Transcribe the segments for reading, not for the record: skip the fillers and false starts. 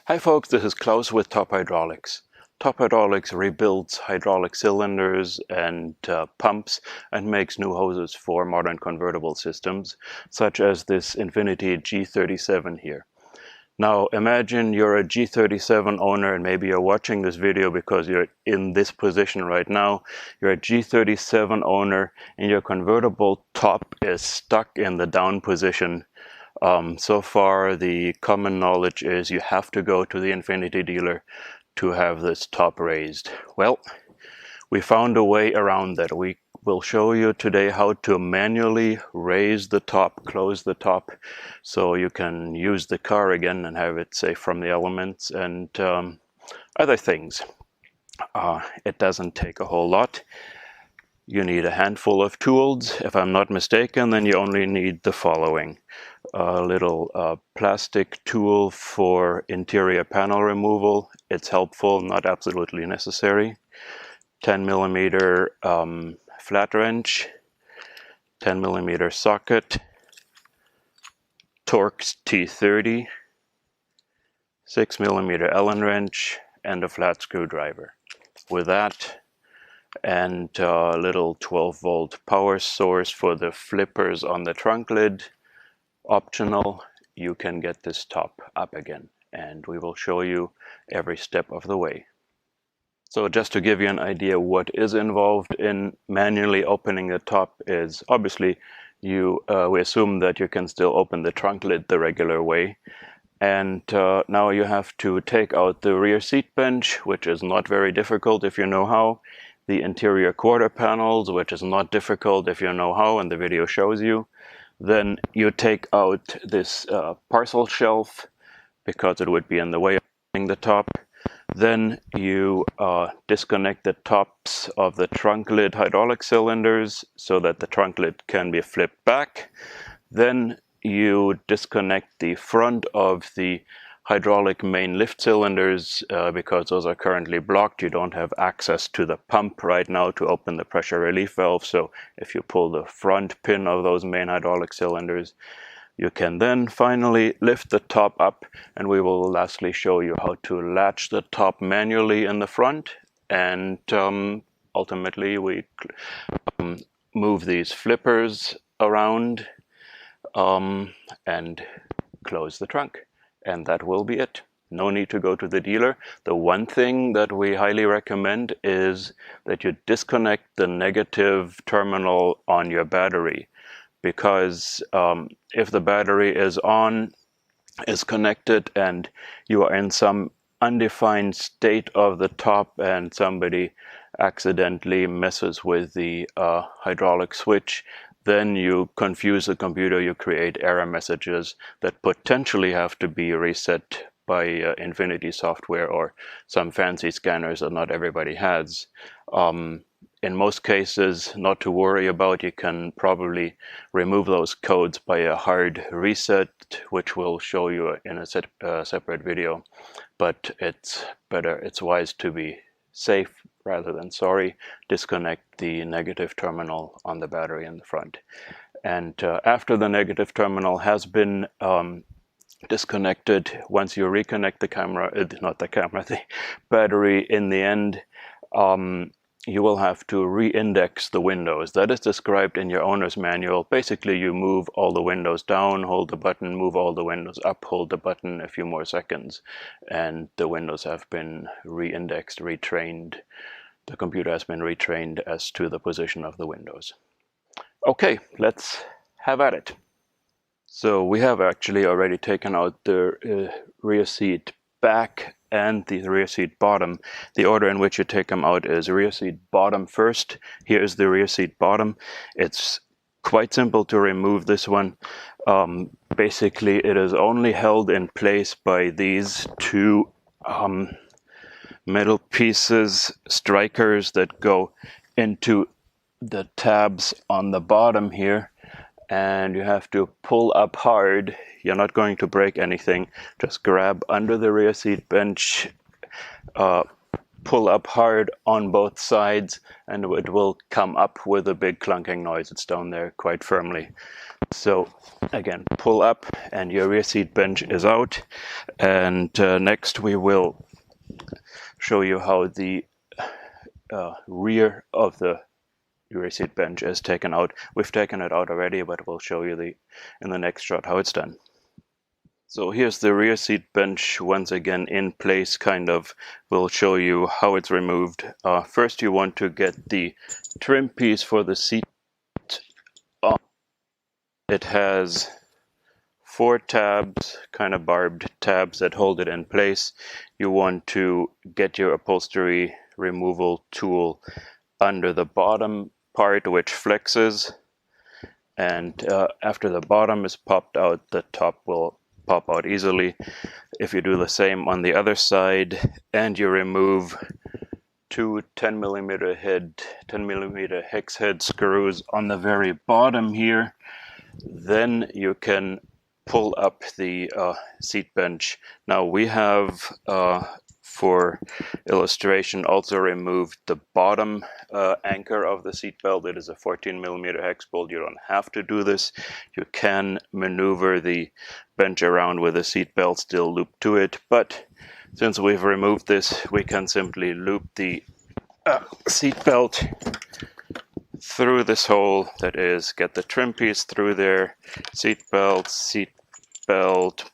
Hi folks, this is Klaus with Top Hydraulics. Top Hydraulics rebuilds hydraulic cylinders and pumps and makes new hoses for modern convertible systems, such as this Infiniti G37 here. Now imagine you're a G37 owner and maybe you're watching this video because you're in this position right now. You're a G37 owner and your convertible top is stuck in the down position. So far, the common knowledge is you have to go to the Infiniti dealer to have this top raised. Well, we found a way around that. We will show you today how to manually raise the top, close the top, so you can use the car again and have it safe from the elements and other things. It doesn't take a whole lot. You need a handful of tools. If I'm not mistaken, then you only need the following. A little plastic tool for interior panel removal. It's helpful, not absolutely necessary. 10mm flat wrench, 10mm socket, Torx T30, 6mm Allen wrench, and a flat screwdriver. With that, and a little 12-volt power source for the flippers on the trunk lid. Optional, you can get this top up again, and we will show you every step of the way. So just to give you an idea what is involved in manually opening the top is obviously we assume that you can still open the trunk lid the regular way. And now you have to take out the rear seat bench, which is not very difficult if you know how. The interior quarter panels, which is not difficult if you know how, and the video shows you. Then you take out this parcel shelf because it would be in the way of opening the top. Then you disconnect the tops of the trunk lid hydraulic cylinders so that the trunk lid can be flipped back. Then you disconnect the front of the hydraulic main lift cylinders because those are currently blocked. You don't have access to the pump right now to open the pressure relief valve. So if you pull the front pin of those main hydraulic cylinders, you can then finally lift the top up, and we will lastly show you how to latch the top manually in the front. And ultimately we move these flippers around and close the trunk. And that will be it. No need to go to the dealer. The one thing that we highly recommend is that you disconnect the negative terminal on your battery, because if the battery is connected and you are in some undefined state of the top and somebody accidentally messes with the hydraulic switch, then you confuse the computer, you create error messages that potentially have to be reset by Infiniti software or some fancy scanners that not everybody has. In most cases, not to worry about, you can probably remove those codes by a hard reset, which we'll show you in a separate video. But it's wise to be safe rather than sorry. Disconnect the negative terminal on the battery in the front. And after the negative terminal has been disconnected, once you reconnect the battery in the end, you will have to re-index the windows. That is described in your owner's manual. Basically, you move all the windows down, hold the button, move all the windows up, hold the button a few more seconds, and the windows have been re-indexed, retrained. The computer has been retrained as to the position of the windows. Okay, let's have at it. So we have actually already taken out the rear seat back and the rear seat bottom. The order in which you take them out is rear seat bottom first. Here is the rear seat bottom. It's quite simple to remove this one. Basically, it is only held in place by these two metal pieces, strikers that go into the tabs on the bottom here, and you have to pull up hard. You're not going to break anything. Just grab under the rear seat bench, pull up hard on both sides, and it will come up with a big clunking noise. It's down there quite firmly. So again, pull up and your rear seat bench is out. And next we will show you how the rear of the rear seat bench is taken out. We've taken it out already, but we'll show you in the next shot how it's done. So here's the rear seat bench once again in place, kind of. We'll show you how it's removed. First you want to get the trim piece for the seat on. It has 4 tabs, kind of barbed tabs that hold it in place. You want to get your upholstery removal tool under the bottom part, which flexes. And after the bottom is popped out, the top will pop out easily. If you do the same on the other side and you remove 2 10mm hex head screws on the very bottom here, then you can pull up the seat bench. Now we have, for illustration, also removed the bottom anchor of the seat belt. It is a 14mm hex bolt. You don't have to do this. You can maneuver the bench around with a seat belt still looped to it, but since we've removed this, we can simply loop the seat belt through this hole. That is, get the trim piece through there, seat belt,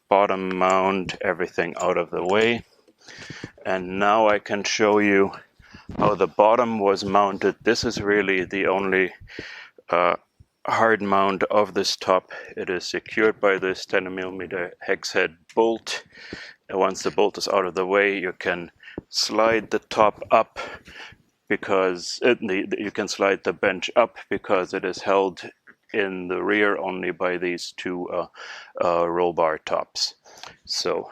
bottom mount, everything out of the way. And now I can show you how the bottom was mounted. This is really the only hard mount of this top. It is secured by this 10mm hex head bolt. And once the bolt is out of the way, you can slide the top up, because you can slide the bench up because it is held in the rear only by these 2 roll bar tops. So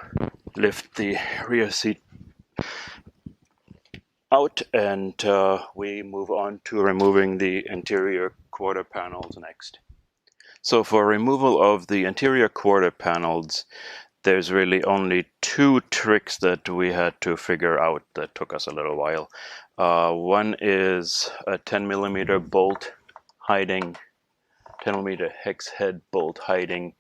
lift the rear seat out, and we move on to removing the interior quarter panels next. So for removal of the interior quarter panels, there's really only 2 tricks that we had to figure out that took us a little while. One is a 10mm bolt hiding, 10mm hex head bolt hiding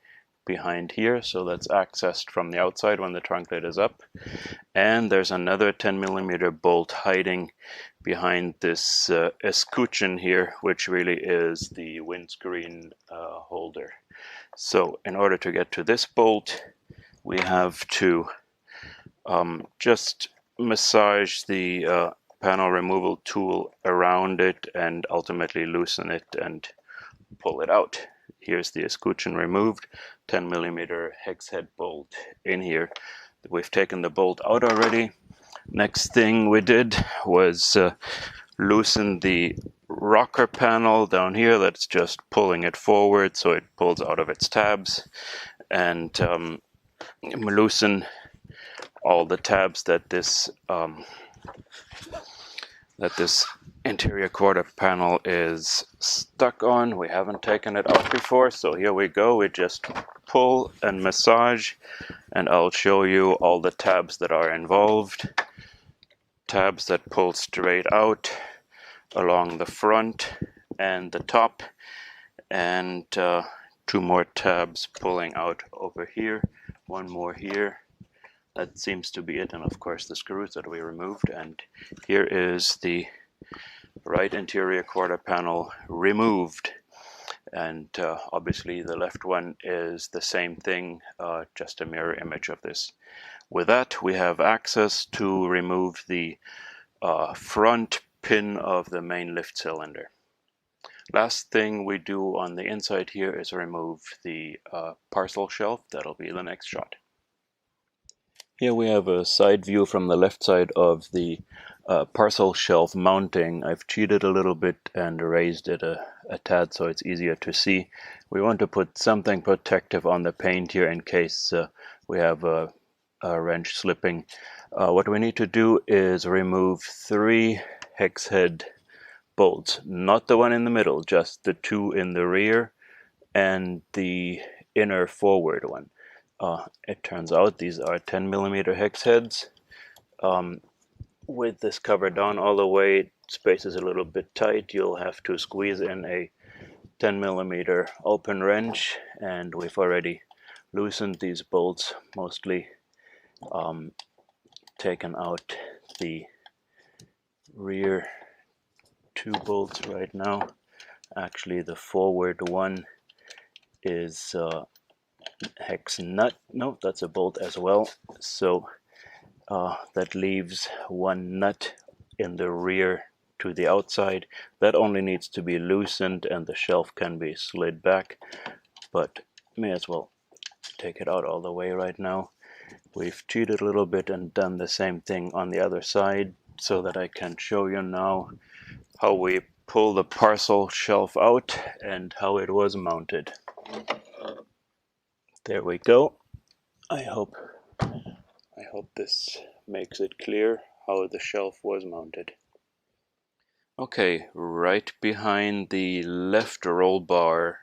behind here, so that's accessed from the outside when the trunk lid is up. And there's another 10mm bolt hiding behind this escutcheon here, which really is the windscreen holder. So in order to get to this bolt, we have to just massage the panel removal tool around it and ultimately loosen it and pull it out. Here's the escutcheon removed, 10mm hex head bolt in here. We've taken the bolt out already. Next thing we did was loosen the rocker panel down here. That's just pulling it forward so it pulls out of its tabs, and loosen all the tabs that this interior quarter panel is stuck on. We haven't taken it out before, so here we go. We just pull and massage, and I'll show you all the tabs that are involved. Tabs that pull straight out along the front and the top, and 2 more tabs pulling out over here, 1 more here. That seems to be it, and of course the screws that we removed. And here is the right interior quarter panel removed, and obviously the left one is the same thing, just a mirror image of this. With that, we have access to remove the front pin of the main lift cylinder. Last thing we do on the inside here is remove the parcel shelf. That'll be the next shot. Here we have a side view from the left side of the parcel shelf mounting. I've cheated a little bit and raised it a tad so it's easier to see. We want to put something protective on the paint here in case we have a wrench slipping. What we need to do is remove 3 hex head bolts, not the one in the middle, just the 2 in the rear and the inner forward one. It turns out these are 10mm hex heads. With this cover down all the way, space is a little bit tight. You'll have to squeeze in a 10mm open wrench, and we've already loosened these bolts, mostly taken out the rear 2 bolts right now. Actually, the forward one is hex nut. No, that's a bolt as well. So that leaves 1 nut in the rear to the outside. That only needs to be loosened and the shelf can be slid back, but may as well take it out all the way right now. We've cheated a little bit and done the same thing on the other side so that I can show you now how we pull the parcel shelf out and how it was mounted. There we go. I hope this makes it clear how the shelf was mounted. Okay, right behind the left roll bar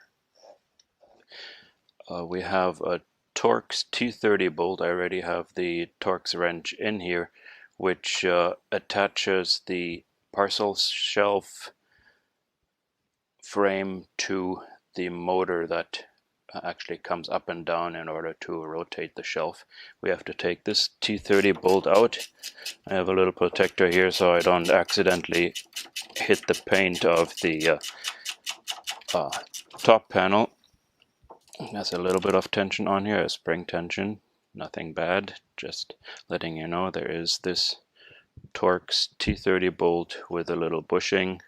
we have a Torx T30 bolt. I already have the Torx wrench in here, which attaches the parcel shelf frame to the motor that actually comes up and down in order to rotate the shelf. We have to take this T30 bolt out. I have a little protector here so I don't accidentally hit the paint of the top panel. There's a little bit of tension on here, a spring tension, nothing bad, just letting you know there is this Torx T30 bolt with a little bushing.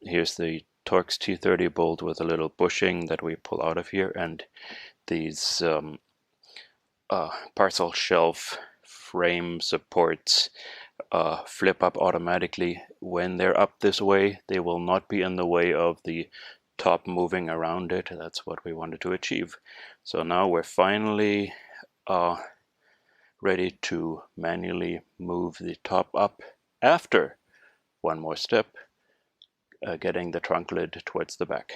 Here's the Torx T30 bolt with a little bushing that we pull out of here, and these parcel shelf frame supports flip up automatically. When they're up this way, they will not be in the way of the top moving around it. That's what we wanted to achieve. So now we're finally ready to manually move the top up after one more step, getting the trunk lid towards the back.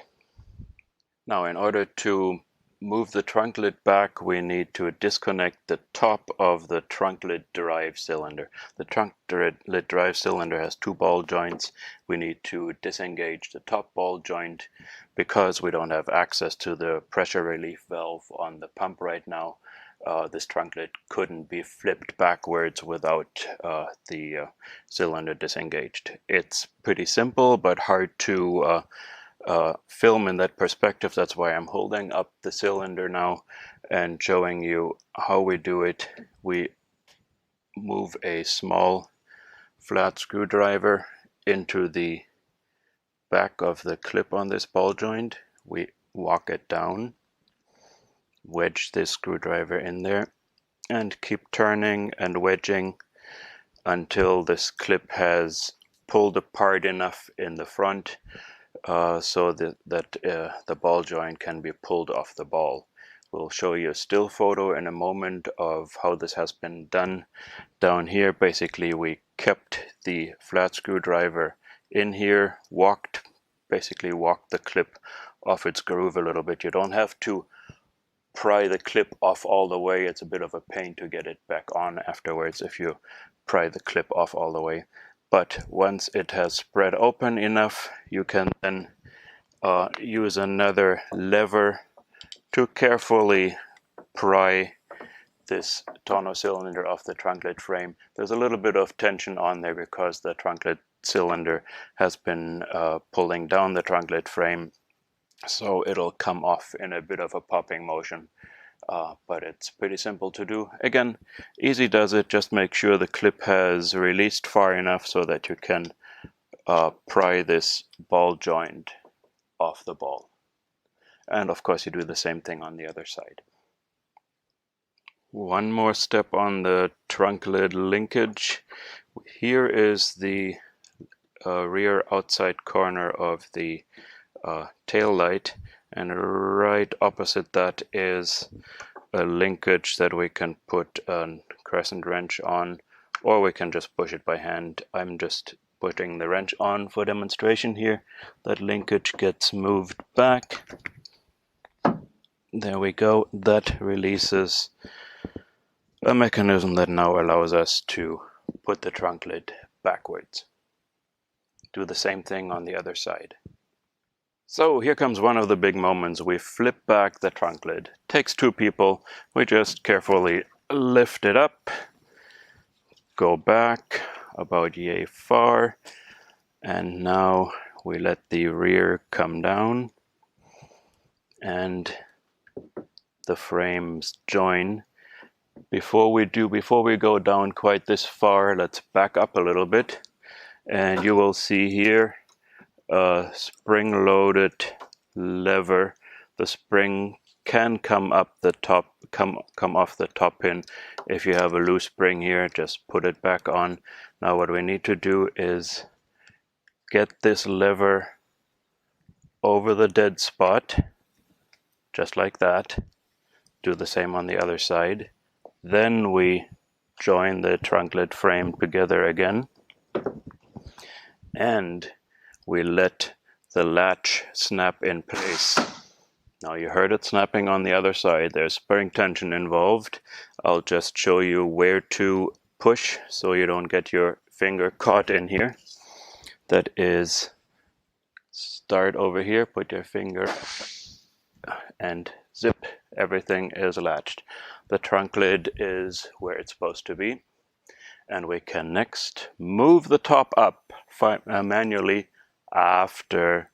Now, in order to move the trunk lid back, we need to disconnect the top of the trunk lid drive cylinder. The trunk lid drive cylinder has 2 ball joints. We need to disengage the top ball joint because we don't have access to the pressure relief valve on the pump right now. This trunk lid couldn't be flipped backwards without the cylinder disengaged. It's pretty simple but hard to film in that perspective. That's why I'm holding up the cylinder now and showing you how we do it. We move a small flat screwdriver into the back of the clip on this ball joint. We walk it down, wedge this screwdriver in there, and keep turning and wedging until this clip has pulled apart enough in the front so that the ball joint can be pulled off the ball. We'll show you a still photo in a moment of how this has been done. Down here, basically, we kept the flat screwdriver in here, basically walked the clip off its groove a little bit. You don't have to pry the clip off all the way. It's a bit of a pain to get it back on afterwards if you pry the clip off all the way. But once it has spread open enough, you can then use another lever to carefully pry this tonneau cylinder off the trunk lid frame. There's a little bit of tension on there because the trunk lid cylinder has been pulling down the trunk lid frame, so it'll come off in a bit of a popping motion. But it's pretty simple to do. Again, easy does it. Just make sure the clip has released far enough so that you can pry this ball joint off the ball. And of course you do the same thing on the other side. One more step on the trunk lid linkage. Here is the rear outside corner of the tail light, and right opposite that is a linkage that we can put a crescent wrench on, or we can just push it by hand. I'm just putting the wrench on for demonstration here. That linkage gets moved back. There we go. That releases a mechanism that now allows us to put the trunk lid backwards. Do the same thing on the other side. So here comes one of the big moments. We flip back the trunk lid. Takes two people. We just carefully lift it up, go back about yay far, and now we let the rear come down and the frames join. Before we go down quite this far, let's back up a little bit, and you will see here a spring-loaded lever. The spring can come up the top, come off the top pin. If you have a loose spring here, just put it back on. Now what we need to do is get this lever over the dead spot, just like that. Do the same on the other side. Then we join the trunk lid frame together again, and we let the latch snap in place. Now you heard it snapping on the other side. There's spring tension involved. I'll just show you where to push so you don't get your finger caught in here. That is, start over here, put your finger and zip, everything is latched. The trunk lid is where it's supposed to be. And we can next move the top up manually after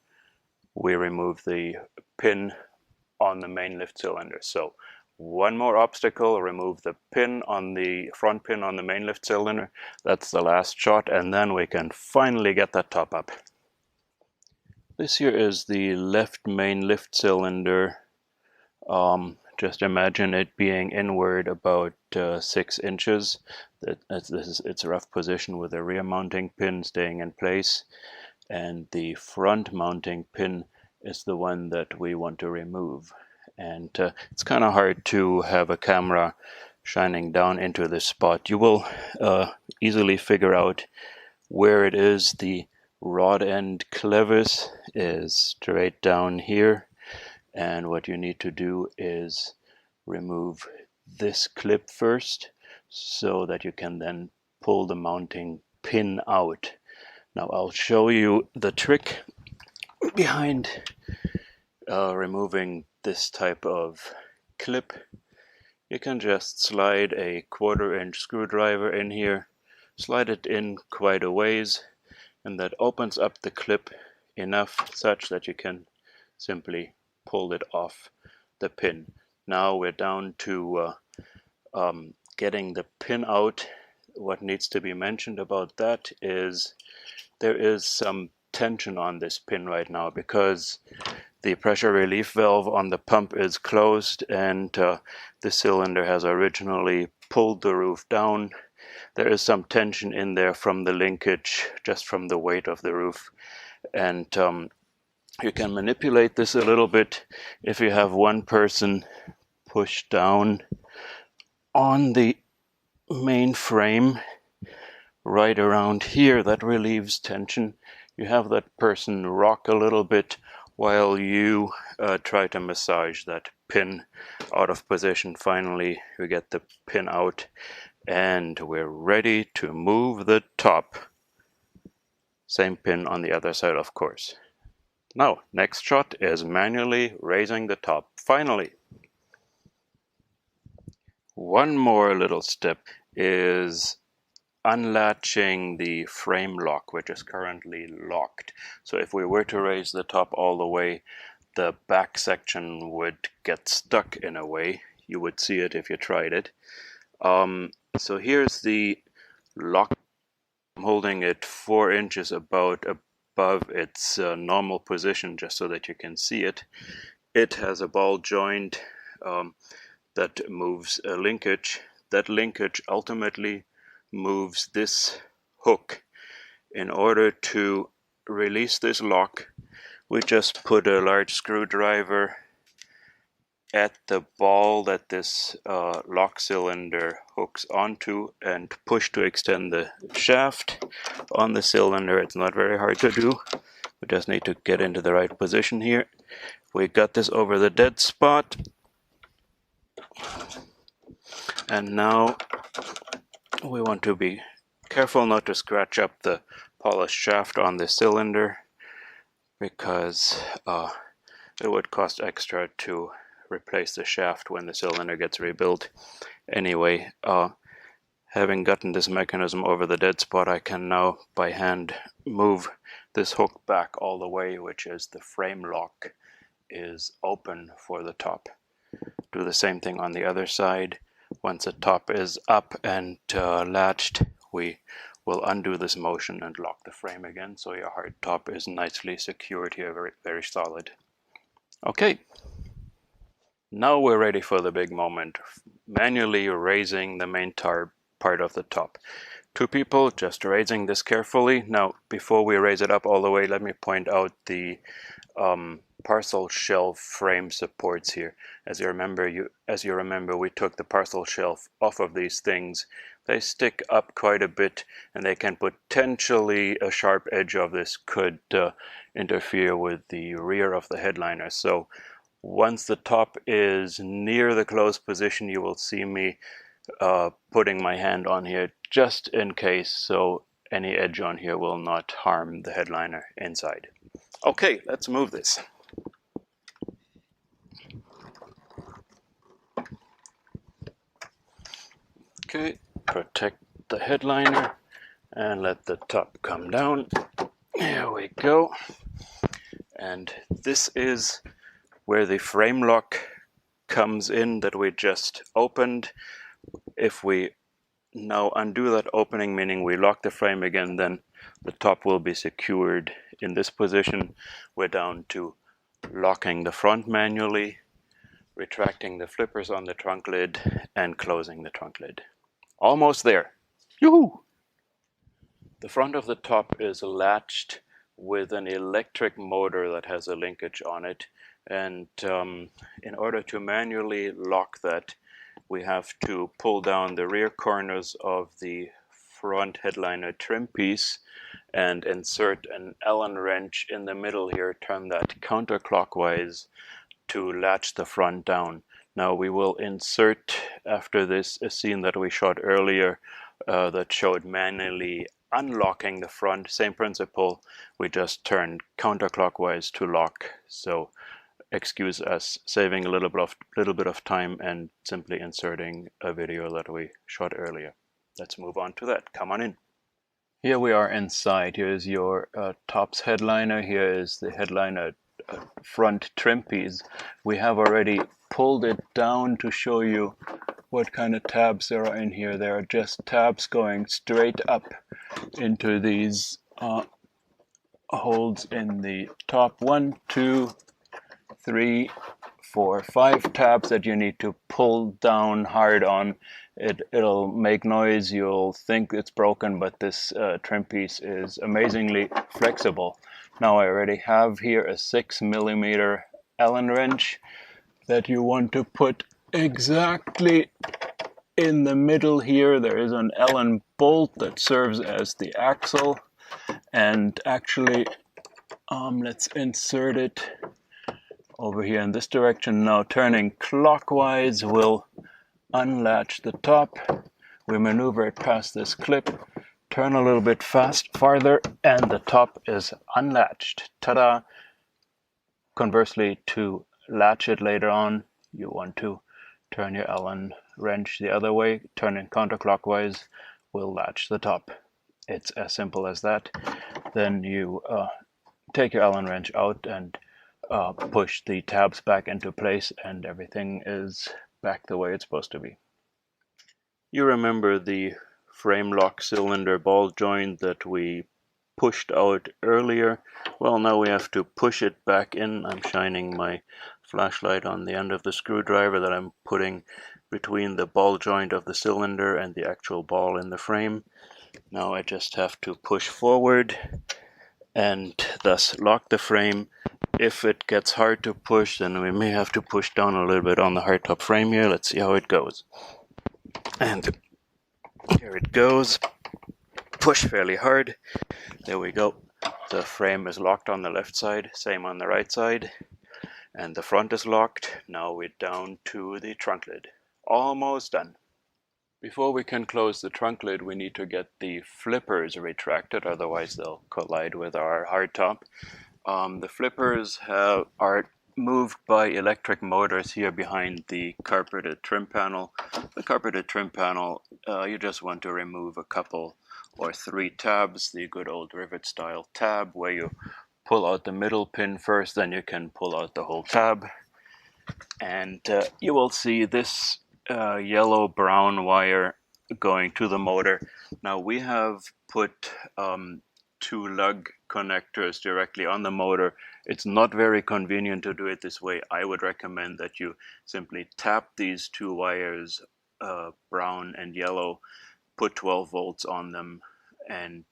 we remove the pin on the main lift cylinder. So one more obstacle, remove the pin on the front pin on the main lift cylinder. That's the last shot, and then we can finally get that top up. This here is the left main lift cylinder. Just imagine it being inward about 6 inches. It's a rough position with the rear mounting pin staying in place, and the front mounting pin is the one that we want to remove. And it's kind of hard to have a camera shining down into this spot. You will easily figure out where it is. The rod end clevis is straight down here, and what you need to do is remove this clip first so that you can then pull the mounting pin out. Now I'll show you the trick behind removing this type of clip. You can just slide a 1/4-inch screwdriver in here, slide it in quite a ways, and that opens up the clip enough such that you can simply pull it off the pin. Now we're down to getting the pin out. What needs to be mentioned about that is there is some tension on this pin right now because the pressure relief valve on the pump is closed, and the cylinder has originally pulled the roof down. There is some tension in there from the linkage, just from the weight of the roof, and you can manipulate this a little bit if you have one person push down on the main frame right around here. That relieves tension. You have that person rock a little bit while you try to massage that pin out of position. Finally, we get the pin out, and we're ready to move the top. Same pin on the other side, of course. Now, next shot is manually raising the top. Finally, one more little step is unlatching the frame lock, which is currently locked. So if we were to raise the top all the way, the back section would get stuck in a way. You would see it if you tried it. So here's the lock. I'm holding it 4 inches about above its normal position, just so that you can see it. It has a ball joint that moves a linkage. That linkage ultimately moves this hook. In order to release this lock, we just put a large screwdriver at the ball that this lock cylinder hooks onto and push to extend the shaft on the cylinder. It's not very hard to do. We just need to get into the right position here. We got this over the dead spot. And now we want to be careful not to scratch up the polished shaft on the cylinder. because it would cost extra to replace the shaft when the cylinder gets rebuilt. Anyway, having gotten this mechanism over the dead spot, I can now by hand move this hook back all the way, which is the frame lock is open for the top. Do the same thing on the other side. Once the top is up and latched, we will undo this motion and lock the frame again, so your hard top is nicely secured here, very, very solid. Okay, now we're ready for the big moment, manually raising the main part of the top. Two people just raising this carefully. Now, before we raise it up all the way, let me point out the parcel shelf frame supports here. As you remember, we took the parcel shelf off of these things. They stick up quite a bit, and they can potentially, a sharp edge of this could interfere with the rear of the headliner. So once the top is near the closed position, you will see me putting my hand on here just in case, so any edge on here will not harm the headliner inside. Okay, let's move this. Okay, protect the headliner and let the top come down. There we go. And this is where the frame lock comes in that we just opened. If we now undo that opening, meaning we lock the frame again, then the top will be secured in this position. We're down to locking the front manually, retracting the flippers on the trunk lid, and closing the trunk lid. Almost there. Yoo-hoo! The front of the top is latched with an electric motor that has a linkage on it, and in order to manually lock that, we have to pull down the rear corners of the front headliner trim piece and insert an Allen wrench in the middle here, turn that counterclockwise to latch the front down. Now we will insert after this a scene that we shot earlier that showed manually unlocking the front. Same principle, we just turn counterclockwise to lock. So excuse us saving a little bit of time and simply inserting a video that we shot earlier. Let's move on to that. Come on in. Here we are inside. Here's your tops headliner. Here is the headliner front trim piece. We have already pulled it down to show you what kind of tabs there are in here. There are just tabs going straight up into these holes in the top. 1, 2, 3, 4, 5 tabs that you need to pull down hard on. It'll make noise, you'll think it's broken, but this trim piece is amazingly flexible. Now I already have here a 6mm Allen wrench that you want to put exactly in the middle here. There is an Allen bolt that serves as the axle, and actually let's insert it over here in this direction. Now turning clockwise will unlatch the top. We maneuver it past this clip, turn a little bit farther, and the top is unlatched. Ta-da! Conversely, to latch it later on, you want to turn your Allen wrench the other way. Turning counterclockwise will latch the top. It's as simple as that. Then you take your Allen wrench out and push the tabs back into place, and everything is back the way it's supposed to be. You remember the frame lock cylinder ball joint that we pushed out earlier? Well, now we have to push it back in. I'm shining my flashlight on the end of the screwdriver that I'm putting between the ball joint of the cylinder and the actual ball in the frame. Now I just have to push forward and thus lock the frame. If it gets hard to push, then we may have to push down a little bit on the hardtop frame here. Let's see how it goes. And here it goes. Push fairly hard. There we go. The frame is locked on the left side, same on the right side. And the front is locked. Now we're down to the trunk lid. Almost done. Before we can close the trunk lid, we need to get the flippers retracted, otherwise they'll collide with our hardtop. The flippers are moved by electric motors here behind the carpeted trim panel. The carpeted trim panel, you just want to remove a couple or 3 tabs, the good old rivet style tab where you pull out the middle pin first, then you can pull out the whole tab. And you will see this yellow-brown wire going to the motor. Now we have put 2 lug connectors directly on the motor. It's not very convenient to do it this way. I would recommend that you simply tap these 2 wires, brown and yellow, put 12 volts on them, and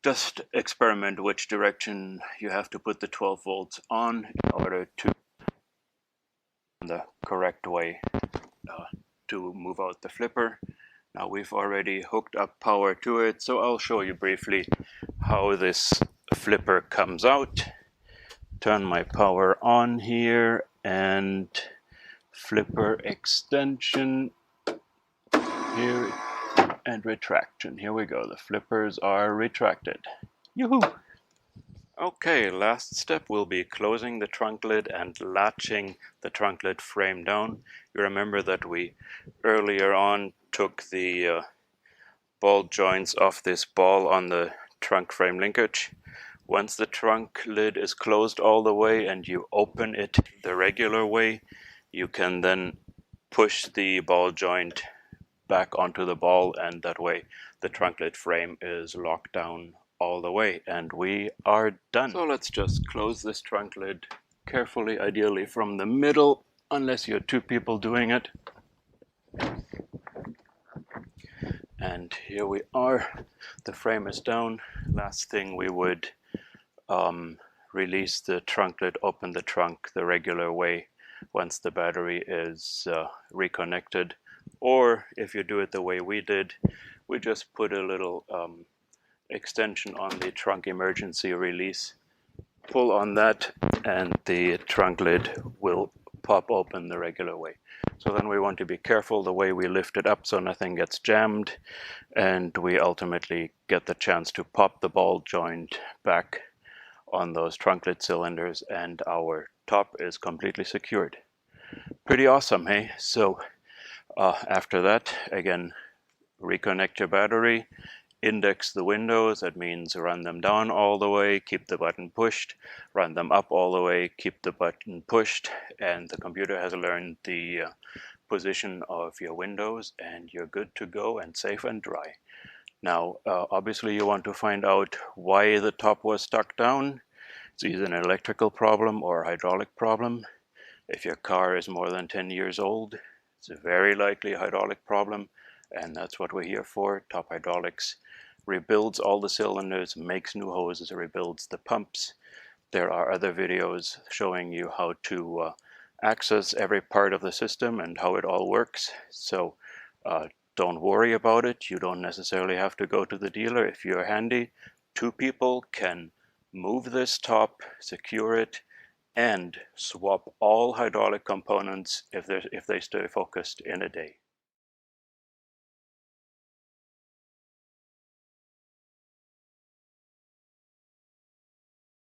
just experiment which direction you have to put the 12 volts on in order to the correct way to move out the flipper. Now we've already hooked up power to it, so I'll show you briefly how this flipper comes out. Turn my power on here, and flipper extension here and retraction. Here we go, the flippers are retracted. Yoo-hoo! Okay, last step will be closing the trunk lid and latching the trunk lid frame down. You remember that we earlier on took the ball joints off this ball on the trunk frame linkage. Once the trunk lid is closed all the way and you open it the regular way, you can then push the ball joint back onto the ball, and that way the trunk lid frame is locked down all the way, and we are done. So let's just close this trunk lid carefully, ideally from the middle, unless you're 2 people doing it. And here we are, the frame is down. Last thing, we would release the trunk lid, open the trunk the regular way once the battery is reconnected. Or if you do it the way we did, we just put a little extension on the trunk emergency release, pull on that, and the trunk lid will pop open the regular way. So then we want to be careful the way we lift it up so nothing gets jammed, and we ultimately get the chance to pop the ball joint back on those trunk lid cylinders, and our top is completely secured. Pretty awesome, hey? So after that, again, reconnect your battery, index the windows. That means run them down all the way, keep the button pushed, run them up all the way, keep the button pushed, and the computer has learned the position of your windows, and you're good to go and safe and dry. Now obviously you want to find out why the top was stuck down. It's either an electrical problem or a hydraulic problem. If your car is more than 10 years old, it's a very likely hydraulic problem, and that's what we're here for. Top Hydraulics rebuilds all the cylinders, makes new hoses, rebuilds the pumps. There are other videos showing you how to access every part of the system and how it all works. So don't worry about it. You don't necessarily have to go to the dealer. If you're handy, 2 people can move this top, secure it, and swap all hydraulic components if they stay focused in a day.